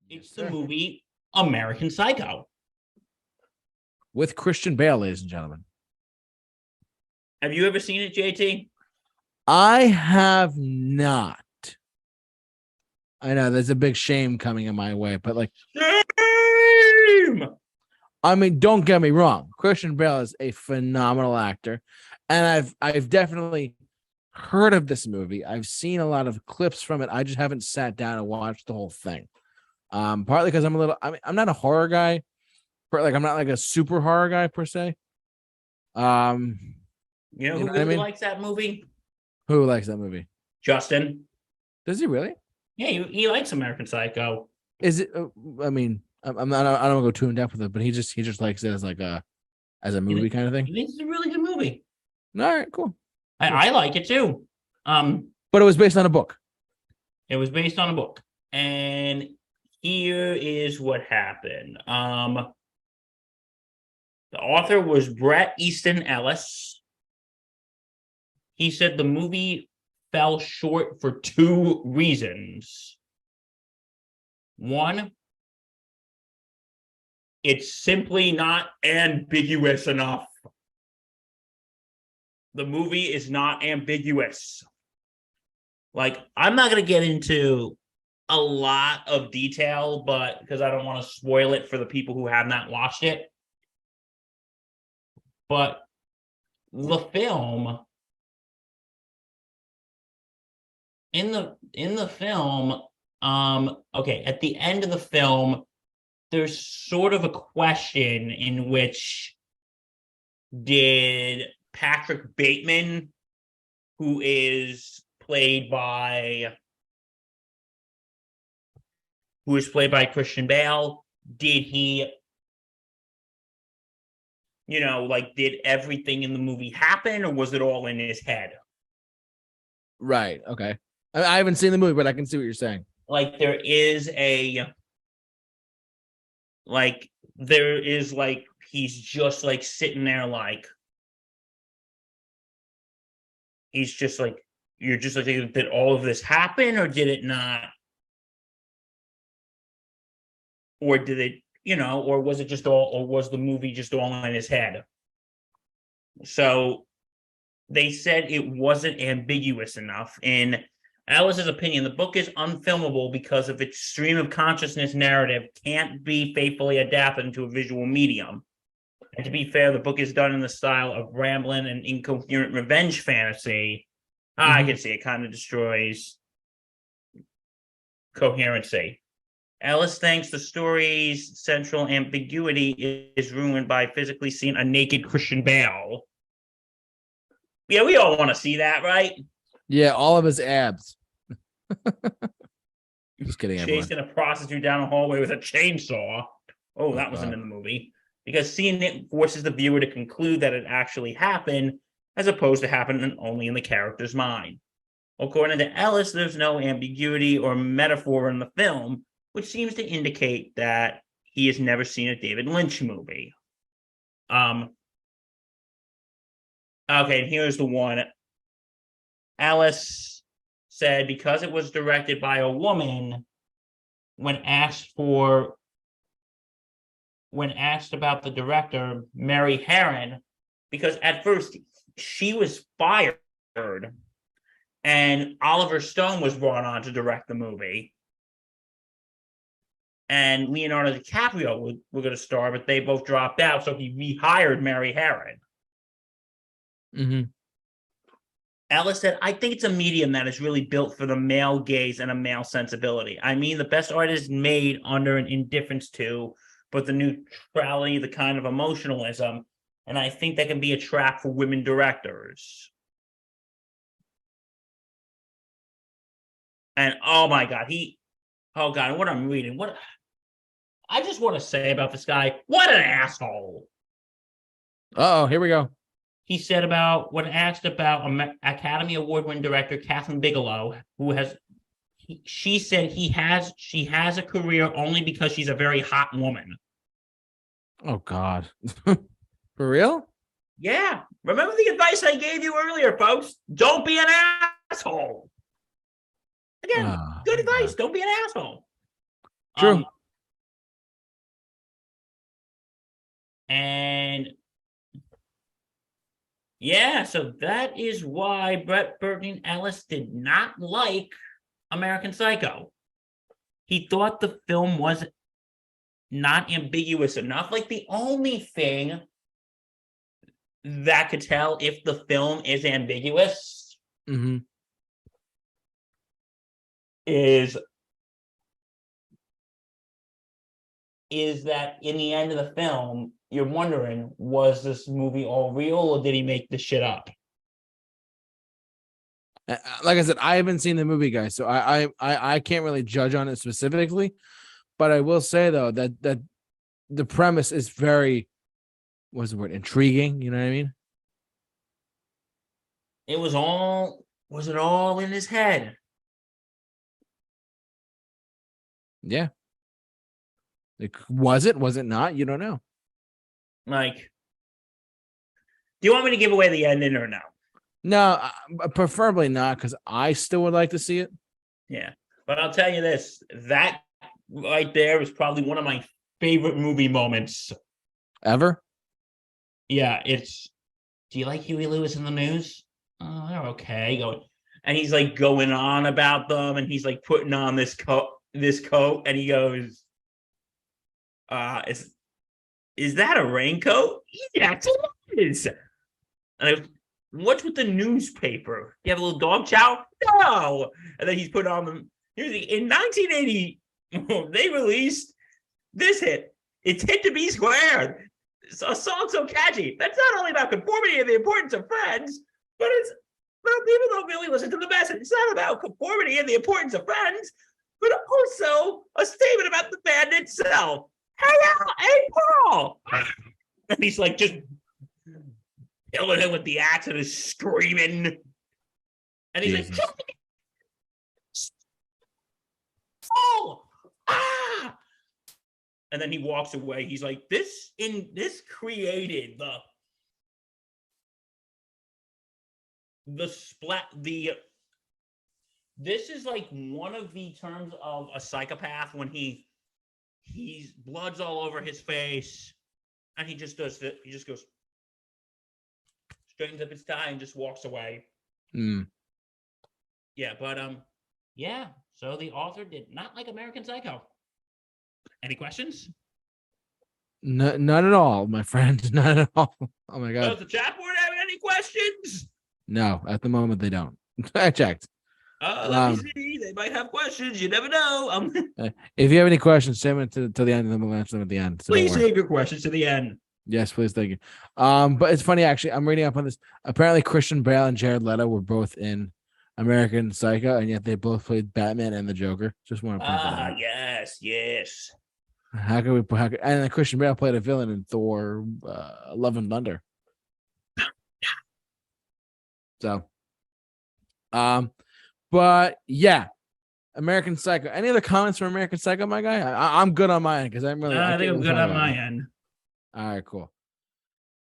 It's Yes, the sir. movie American Psycho. With Christian Bale, ladies and gentlemen. Have you ever seen it, JT? I have not. I know there's a big shame coming in my way, but like, Shame! I mean, don't get me wrong. Christian Bale is a phenomenal actor, and I've definitely heard of this movie. I've seen a lot of clips from it. I just haven't sat down and watched the whole thing. Partly because I'm not a horror guy, but like I'm not like a super horror guy per se. Um, You know you who know what I really mean? likes that movie? Who likes that movie? Justin. Does he really? Yeah, he likes American Psycho. Is it? I mean, I'm not. I don't want to go too in depth with it, but he just likes it as like as a movie kind of thing. He thinks it's a really good movie. All right, cool. I like it too. But it was based on a book. It was based on a book. And here is what happened. The author was Bret Easton Ellis. He said the movie fell short for two reasons. One, it's simply not ambiguous enough. The movie is not ambiguous. Like, I'm not going to get into a lot of detail, but because I don't want to spoil it for the people who have not watched it. But the film, in the film, okay, at the end of the film, there's sort of a question in which did Patrick Bateman, who is played by Christian Bale, did he, did everything in the movie happen, or was it all in his head? Right. Okay. I haven't seen the movie, but I can see what you're saying. Like there is he's just like sitting there, like he's just like, you're just like, did all of this happen or did it not? Or did it, or was it just all, or was the movie just all in his head? So they said it wasn't ambiguous enough. In Alice's opinion, the book is unfilmable because of its stream of consciousness narrative can't be faithfully adapted into a visual medium. And to be fair, the book is done in the style of rambling and incoherent revenge fantasy. I can see it kind of destroys coherency. Alice thinks the story's central ambiguity is ruined by physically seeing a naked Christian Bale. Yeah, we all want to see that, right? Yeah, all of his abs. Just kidding, everyone. Chasing a prostitute down a hallway with a chainsaw. Oh, that wasn't in the movie. Because seeing it forces the viewer to conclude that it actually happened, as opposed to happening only in the character's mind. According to Ellis, there's no ambiguity or metaphor in the film, which seems to indicate that he has never seen a David Lynch movie. Okay, and here's the one. Alice said because it was directed by a woman, when asked about the director, Mary Herron, because at first she was fired and Oliver Stone was brought on to direct the movie. And Leonardo DiCaprio were going to star, but they both dropped out, so he rehired Mary Herron. Alice said, I think it's a medium that is really built for the male gaze and a male sensibility. I mean, the best art is made under an indifference to, but the neutrality, the kind of emotionalism, and I think that can be a trap for women directors. And oh my God, what I'm reading. What I just want to say about this guy, what an asshole. Oh, here we go. He said about when asked about Academy Award-winning director Catherine Bigelow, she said she has a career only because she's a very hot woman. Oh God, for real? Yeah. Remember the advice I gave you earlier, folks? Don't be an asshole. Again, good advice. Don't be an asshole. True. And yeah, so that is why Brett Burton Ellis did not like American Psycho. He thought the film was not ambiguous enough. Like the only thing that could tell if the film is ambiguous Mm-hmm. is that in the end of the film, you're wondering, was this movie all real or did he make this shit up? Like I said, I haven't seen the movie, guys, so I can't really judge on it specifically. But I will say though that the premise is very, what's the word, intriguing. You know what I mean? It was it all in his head? Yeah. Like, was it? Was it not? You don't know. Like, do you want me to give away the ending or no? No, preferably not, because I still would like to see it. Yeah, but I'll tell you this: that right there is probably one of my favorite movie moments Ever? Yeah, it's. Do you like Huey Lewis in the News? Oh, they're okay. And he's like going on about them, and he's like putting on this coat, and he goes, is that a raincoat? Yes, it is. And I was, what's with the newspaper? You have a little dog chow? No. And then he's put on them. In 1980, they released this hit. It's Hit to Be Squared. It's a song so catchy. That's not only about conformity and the importance of friends, but people don't really listen to the message. It's not about conformity and the importance of friends, but also a statement about the band itself. Hey, Paul! And he's like just killing him with the axe and is screaming. And he's Jesus. Like, oh! Ah! And then he walks away. He's like, this created this is like one of the terms of a psychopath when he's blood's all over his face and he just does it. He just goes, straightens up his tie and just walks away. Yeah, but yeah, so the author did not like American Psycho. Any questions? No, not at all, my friend. Not at all. Oh my god. Does the chat board have any questions? No, at the moment they don't. I checked. Let me see. They might have questions. You never know. If you have any questions, send them to the end, and then we'll answer them at the end. So please save your questions to the end. Yes, please, thank you. But it's funny actually. I'm reading up on this. Apparently, Christian Bale and Jared Leto were both in American Psycho, and yet they both played Batman and the Joker. Just want to point that out. Yes. How could we? And then Christian Bale played a villain in Thor: Love and Thunder. So, but yeah, American Psycho. Any other comments from American Psycho, my guy? I'm good on my end because I'm really. I think I'm good on my end. All right, cool.